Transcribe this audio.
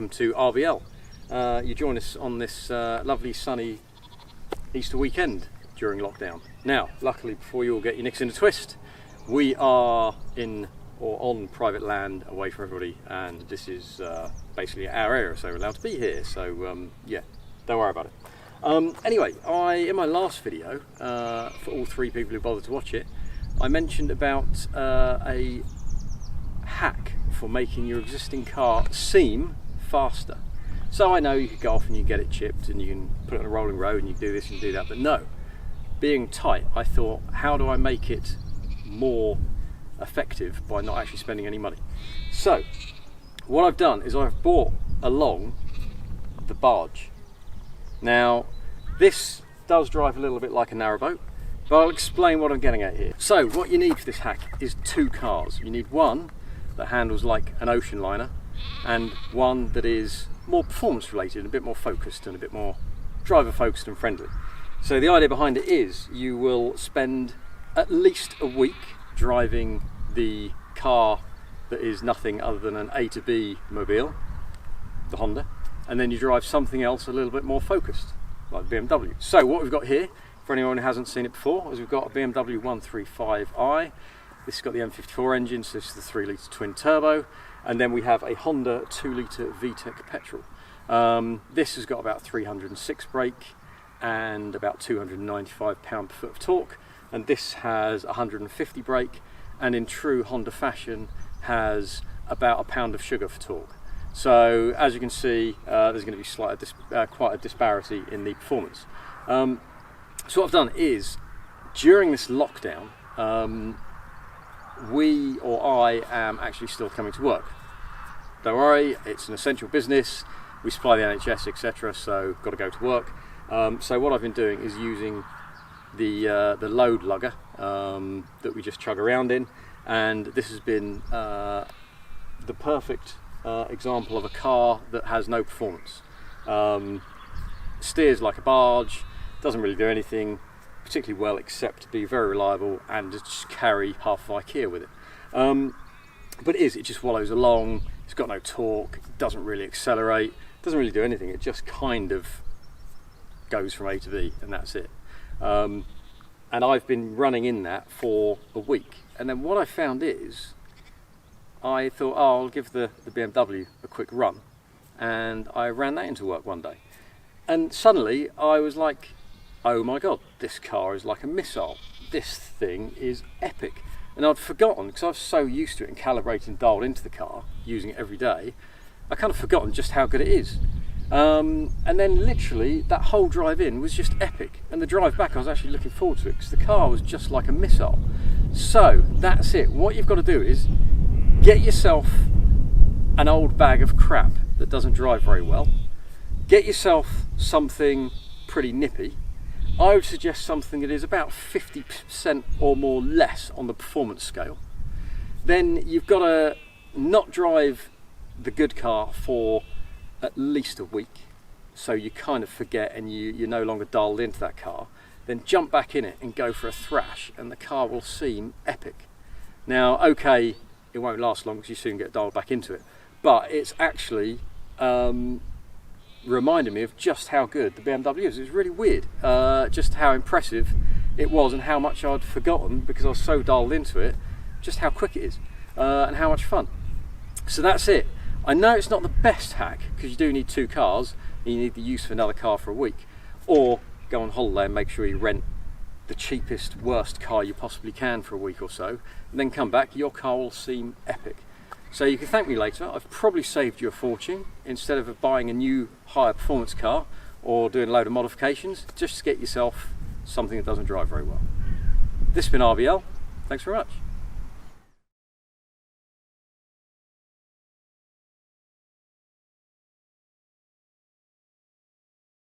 welcome to RVL. You join us on this lovely sunny Easter weekend during lockdown. Now, luckily, before you all get your nicks in a twist, we are in or on private land away from everybody, and this is basically our area, so we're allowed to be here. So yeah, don't worry about it. Anyway, in my last video, for all three people who bothered to watch it, I mentioned about a hack for making your existing car seem faster. So I know you could go off and you get it chipped and you can put it on a rolling road and you can do this and do that, but no, being tight, I thought, how do I make it more effective by not actually spending any money? So what I've done is I've brought along the barge. Now this does drive a little bit like a narrowboat, but I'll explain what I'm getting at here. So what you need for this hack is two cars. You need one that handles like an ocean liner and one that is more performance related, a bit more focused and a bit more driver focused and friendly. So the idea behind it is you will spend at least a week driving the car that is nothing other than an A to B mobile, the Honda, and then you drive something else a little bit more focused, like the BMW. So what we've got here, for anyone who hasn't seen it before, is we've got a BMW 135i. This has got the M54 engine, so this is the 3-litre twin turbo, and then we have a Honda 2-litre VTEC petrol. This has got about 306 brake and about 295 pound-per-foot of torque, and this has 150 brake and in true Honda fashion has about a pound of sugar for torque. So as you can see, there's going to be quite a disparity in the performance. So what I've done is, during this lockdown, I am actually still coming to work. Don't worry, it's an essential business. We supply the NHS, etc. So got to go to work. So what I've been doing is using the load lugger that we just chug around in, and this has been the perfect example of a car that has no performance. Steers like a barge, doesn't really do anything particularly well except to be very reliable and just carry half of IKEA with it. But it just wallows along, it's got no torque, it doesn't really accelerate, doesn't really do anything, it just kind of goes from A to B and that's it. And I've been running in that for a week, and then what I found is I thought, oh, I'll give the BMW a quick run, and I ran that into work one day, and suddenly I was like, oh my god, this car is like a missile. This thing is epic. And I'd forgotten, because I was so used to it and calibrated and dialed into the car, using it every day, I kind of forgotten just how good it is. And then literally that whole drive in was just epic, and the drive back I was actually looking forward to it because the car was just like a missile. So that's it. What you've got to do is get yourself an old bag of crap that doesn't drive very well, get yourself something pretty nippy. I would suggest something that is about 50% or more less on the performance scale. Then you've got to not drive the good car for at least a week, so you kind of forget and you're no longer dialed into that car. Then jump back in it and go for a thrash, and the car will seem epic. Now, okay, it won't last long because you soon get dialed back into it, but it's actually reminded me of just how good the BMW is. It was really weird, just how impressive it was and how much I'd forgotten because I was so dialed into it, just how quick it is and how much fun. So that's it. I know it's not the best hack because you do need two cars and you need the use of another car for a week, or go on holiday and make sure you rent the cheapest, worst car you possibly can for a week or so, and then come back, your car will seem epic. So you can thank me later. I've probably saved you a fortune. Instead of buying a new higher performance car or doing a load of modifications, just get yourself something that doesn't drive very well. This has been RVL. Thanks very much.